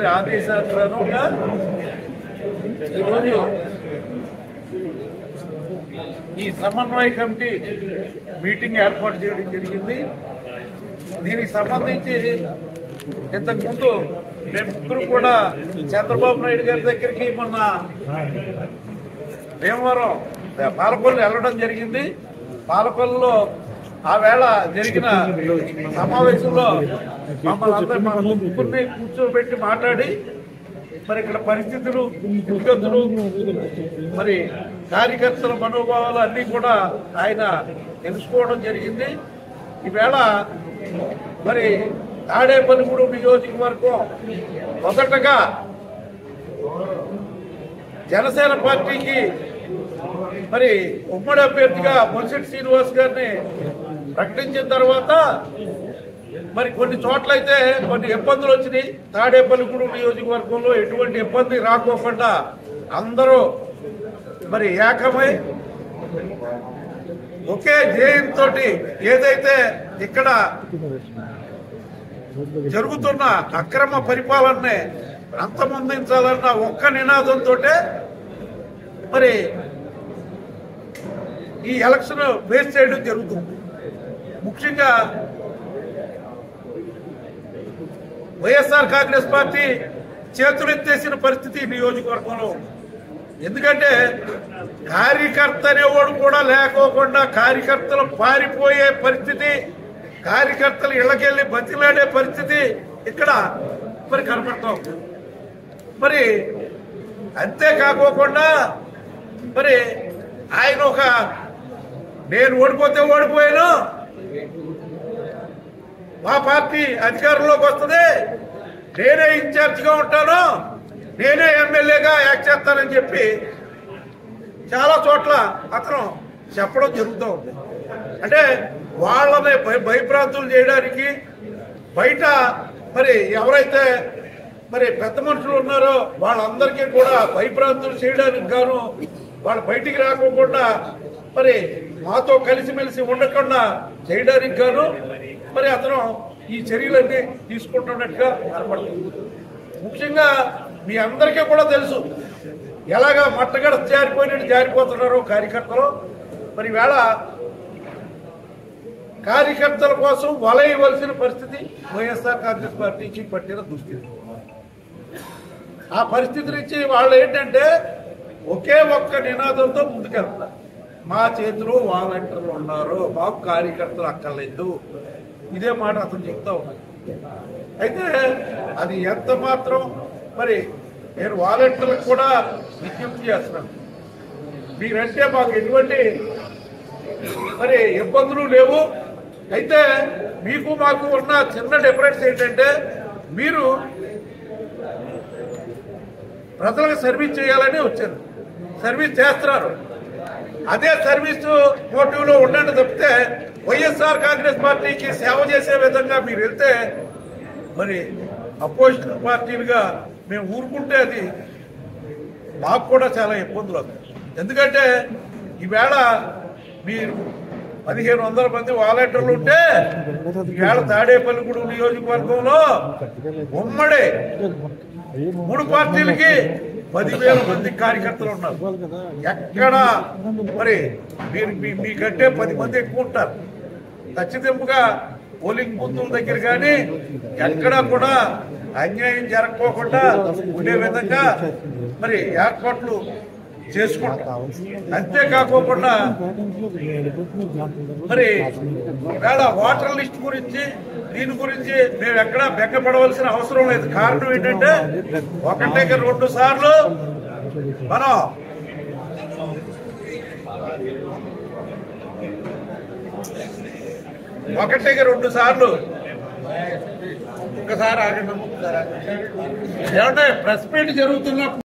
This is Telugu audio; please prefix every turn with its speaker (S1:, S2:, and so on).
S1: వారి ఆదేశానుసారంగా ఈరోజు ఈ సమన్వయ కమిటీ మీటింగ్ ఏర్పాటు చేయడం జరిగింది. దీనికి సంబంధించి ఇంతకుముందు మేము ముగ్గురు కూడా చంద్రబాబు నాయుడు గారి దగ్గరికి మొన్న భీమవరం పాలకొల్లు వెళ్ళడం జరిగింది. పాలకొల్లులో ఆ వేళ జరిగిన సమావేశంలో మమ్మల్ని అందరూ మా ముగ్గురిని కూర్చోబెట్టి మాట్లాడి మరి ఇక్కడ పరిస్థితులు స్థితిగతులు మరి కార్యకర్తల మనోభావాలు అన్నీ కూడా ఆయన తెలుసుకోవడం జరిగింది. ఈవేళ మరి తాడేపల్లిగూడెం నియోజకవర్గం మొదటగా జనసేన పార్టీకి మరి ఉమ్మడి అభ్యర్థిగా బొలిశెట్టి శ్రీనివాస్ గారిని ప్రకటించిన తర్వాత మరి కొన్ని చోట్లయితే కొన్ని ఇబ్బందులు వచ్చినాయి. తాడేపల్లిగూడెం నియోజకవర్గంలో ఎటువంటి ఇబ్బంది రాకోకుండా అందరూ మరి ఏకమై ఒకే ధ్యేయంతో ఏదైతే ఇక్కడ జరుగుతున్న అక్రమ పరిపాలనని అంతమొందించాలన్న ఒక్క నినాదంతో మరి ఈ ఎలక్షన్ ఫేస్ చేయడం జరుగుతుంది. ముఖ్యంగా వైఎస్ఆర్ కాంగ్రెస్ పార్టీ చేతులెత్తేసిన పరిస్థితి నియోజకవర్గంలో. ఎందుకంటే కార్యకర్త అనేవాడు కూడా లేకోకుండా కార్యకర్తలు పారిపోయే పరిస్థితి, కార్యకర్తలు ఇళ్లకెళ్ళి బతిలాడే పరిస్థితి ఇక్కడ మరి కనపడతాం. మరి అంతేకాకోకుండా మరి ఆయన నేను ఓడిపోతే ఓడిపోయాను, మా పార్టీ అధికారంలోకి వస్తుంది, నేనే ఇన్ఛార్జిగా ఉంటాను, నేనే ఎమ్మెల్యేగా యాక్ట్ చేస్తానని చెప్పి చాలా చోట్ల అతను చెప్పడం జరుగుతూ ఉంది. అంటే వాళ్ళని భయభ్రాంతులు చేయడానికి బయట మరి ఎవరైతే మరి పెద్ద మనుషులు ఉన్నారో వాళ్ళందరికీ కూడా భయభ్రాంతులు చేయడానికి గాను వాళ్ళు బయటికి రాకోకుండా మరి మాతో కలిసిమెలిసి ఉండకుండా చేయడానికి గాను మరి అతను ఈ చర్యలన్నీ తీసుకుంటున్నట్టుగా కనపడుతుంది. ముఖ్యంగా మీ అందరికీ కూడా తెలుసు ఎలాగా మట్టగడ జారిపోయినట్టు జారిపోతున్నారో కార్యకర్తలు. మరి వేళ కార్యకర్తల కోసం వలయవలసిన పరిస్థితి వైఎస్ఆర్ కాంగ్రెస్ పార్టీకి పట్టిన దుస్థితి. ఆ పరిస్థితి నుంచి వాళ్ళు ఏంటంటే ఒకే ఒక్క నినాదంతో ముందుకెళ్తారు. మా చేతిలో వాలంటీర్లు ఉన్నారు, మాకు కార్యకర్తలు అక్కర్లేదు, ఇదే మాట అతను చెప్తా ఉన్నారు. అయితే అది ఎంత మాత్రం మరి నేను వాలంటీర్లకు కూడా విజ్ఞప్తి చేస్తున్నాను, మీరంటే మాకు ఎటువంటి మరి ఇబ్బందులు లేవు. అయితే మీకు మాకు ఉన్న చిన్న డిఫరెన్స్ ఏంటంటే మీరు ప్రజలకు సర్వీస్ చేయాలని వచ్చారు, సర్వీస్ చేస్తున్నారు. అదే సర్వీసు మోటివ్లో ఉండండి తప్పితే వైఎస్ఆర్ కాంగ్రెస్ పార్టీకి సేవ చేసే విధంగా మీరు వెళ్తే మరి అపోజిషన్ పార్టీలుగా మేము ఊరుకుంటే అది మాకు కూడా చాలా ఇబ్బందులు అవుతాయి. ఎందుకంటే ఈవేళ మీరు 1500 మంది వాలంటీర్లు ఉంటే ఈవేళ తాడేపల్లిగూడెం నియోజకవర్గంలో ఉమ్మడి 3 పార్టీలకి 10,000 మంది కార్యకర్తలు ఉన్నారు. ఎక్కడ మరి మీరు మీకంటే 10 మంది ఎక్కువ ఉంటారు. ఖచ్చితంగా పోలింగ్ బూతుల దగ్గర కానీ ఎక్కడా కూడా అన్యాయం జరగకోకుండా ఉండే విధంగా మరి ఏర్పాట్లు చేసుకుంటాం. అంతేకాకోకుండా మరి వేళ ఓటర్ లిస్ట్ గురించి దీని గురించి మేము ఎక్కడా బెంగపడవలసిన అవసరం లేదు. కారణం ఏంటంటే ఒకటే 2 సార్లు మనం ఒకసారి ఆగండి. ఏమంటే ప్రెస్ మీట్ జరుగుతున్నప్పుడు